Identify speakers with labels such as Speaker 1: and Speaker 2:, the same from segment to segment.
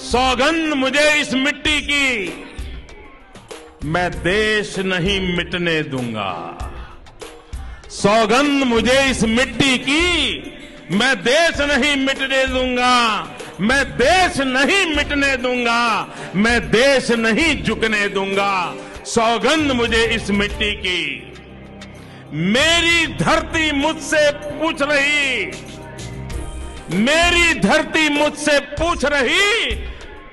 Speaker 1: सौगंध मुझे इस मिट्टी की, मैं देश नहीं मिटने दूंगा। सौगंध मुझे इस मिट्टी की, मैं देश नहीं मिटने दूंगा। मैं देश नहीं मिटने दूंगा, मैं देश नहीं झुकने दूंगा। सौगंध मुझे इस मिट्टी की। मेरी धरती मुझसे पूछ रही, मेरी धरती मुझसे पूछ रही,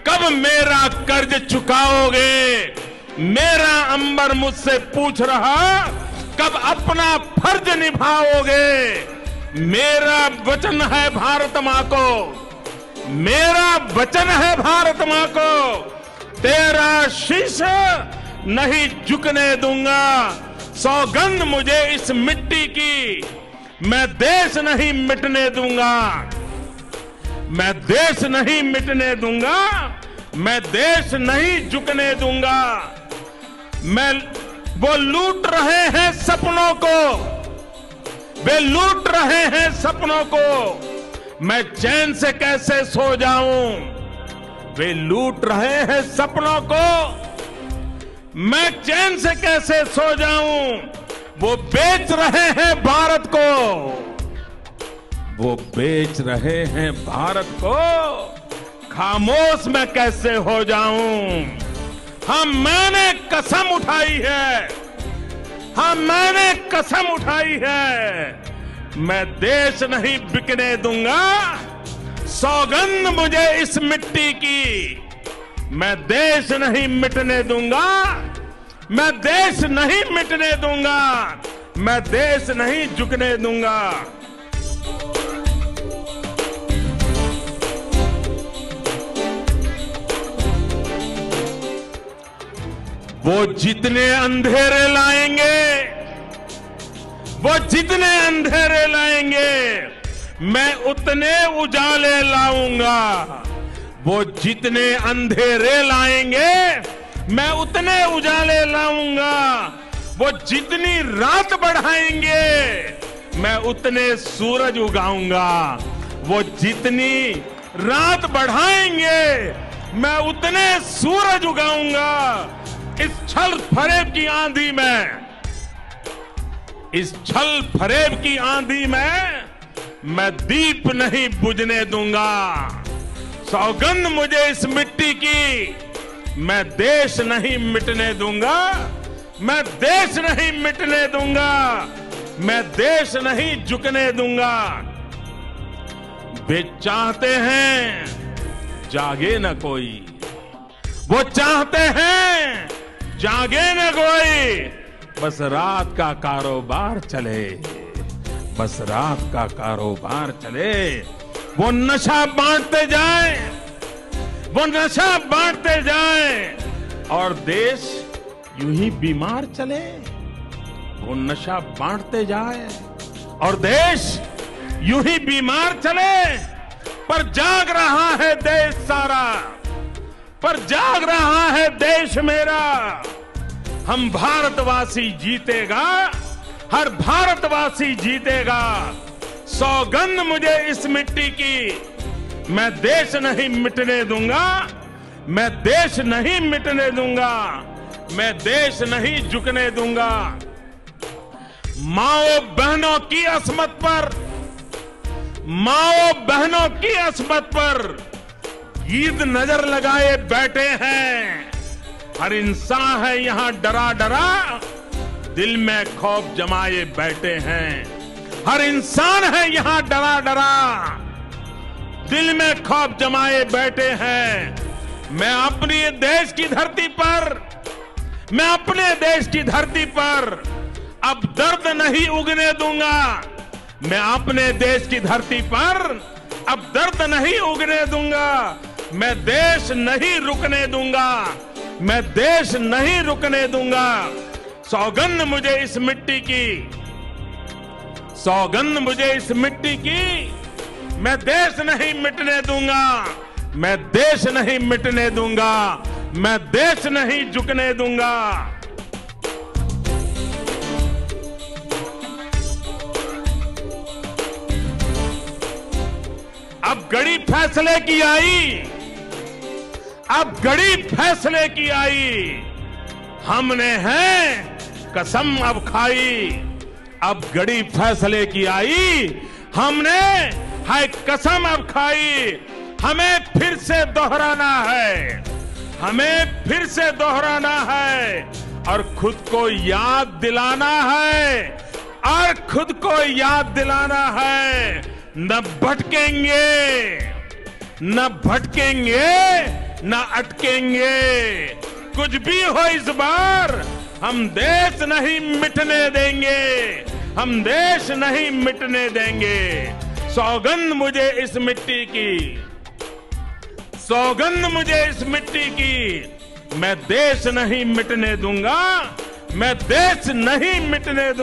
Speaker 1: कब मेरा कर्ज चुकाओगे। मेरा अंबर मुझसे पूछ रहा, कब अपना फर्ज निभाओगे। मेरा वचन है भारत मां को, मेरा वचन है भारत मां को, तेरा शीश नहीं झुकने दूंगा। सौगंध मुझे इस मिट्टी की, मैं देश नहीं मिटने दूंगा। मैं देश नहीं मिटने दूंगा, मैं देश नहीं झुकने दूंगा। वो लूट रहे हैं सपनों को, वे लूट रहे हैं सपनों को, मैं चैन से कैसे सो जाऊं। वे लूट रहे हैं सपनों को, मैं चैन से कैसे सो जाऊं। वो बेच रहे हैं भारत को, वो बेच रहे हैं भारत को, खामोश मैं कैसे हो जाऊं। हाँ मैंने कसम उठाई है, हाँ मैंने कसम उठाई है, मैं देश नहीं बिकने दूंगा। सौगंध मुझे इस मिट्टी की, मैं देश नहीं मिटने दूंगा। मैं देश नहीं मिटने दूंगा, मैं देश नहीं झुकने दूंगा। वो जितने अंधेरे लाएंगे, वो जितने अंधेरे लाएंगे, मैं उतने उजाले लाऊंगा। वो जितने अंधेरे लाएंगे, मैं उतने उजाले लाऊंगा। वो जितनी रात बढ़ाएंगे, मैं उतने सूरज उगाऊंगा। वो जितनी रात बढ़ाएंगे, मैं उतने सूरज उगाऊंगा। इस छल फरेब की आंधी में, इस छल फरेब की आंधी में मैं दीप नहीं बुझने दूंगा। सौगंध मुझे इस मिट्टी की, मैं देश नहीं मिटने दूंगा। मैं देश नहीं मिटने दूंगा, मैं देश नहीं झुकने दूंगा। वे चाहते हैं जागे न कोई, वो चाहते हैं जागे न कोई, बस रात का कारोबार चले, बस रात का कारोबार चले। वो नशा बांटते जाए, वो नशा बांटते जाए, और देश यूं ही बीमार चले। वो नशा बांटते जाए और देश यूं ही बीमार चले। पर जाग रहा है देश सारा, पर जाग रहा है देश मेरा। हम भारतवासी जीतेगा, हर भारतवासी जीतेगा। सौगंध मुझे इस मिट्टी की, मैं देश नहीं मिटने दूंगा। मैं देश नहीं मिटने दूंगा, मैं देश नहीं झुकने दूंगा। माओ बहनों की अस्मत पर, माओ बहनों की अस्मत पर ईद नजर लगाए बैठे हैं। हर इंसान है यहां डरा डरा, दिल में खौफ जमाए बैठे हैं। हर इंसान है यहां डरा डरा, दिल में खौफ जमाए बैठे हैं। मैं अपनी देश की धरती पर, मैं अपने देश की धरती पर अब दर्द नहीं उगने दूंगा। मैं अपने देश की धरती पर अब दर्द नहीं उगने दूंगा। मैं देश नहीं रुकने दूंगा, मैं देश नहीं रुकने दूंगा। सौगंध मुझे इस मिट्टी की, सौगंध मुझे इस मिट्टी की, मैं देश नहीं मिटने दूंगा। मैं देश नहीं मिटने दूंगा, मैं देश नहीं झुकने दूंगा। अब घड़ी फैसले की आई, अब घड़ी फैसले की आई, हमने है कसम अब खाई। अब घड़ी फैसले की आई, हमने है कसम अब खाई। हमें फिर से दोहराना है, हमें फिर से दोहराना है और खुद को याद दिलाना है, और खुद को याद दिलाना है। न भटकेंगे, न भटकेंगे, न अटकेंगे। कुछ भी हो इस बार, हम देश नहीं मिटने देंगे, हम देश नहीं मिटने देंगे। सौगंध मुझे इस मिट्टी की, सौगंध मुझे इस मिट्टी की। मैं देश नहीं मिटने दूंगा, मैं देश नहीं मिटने दूंगा।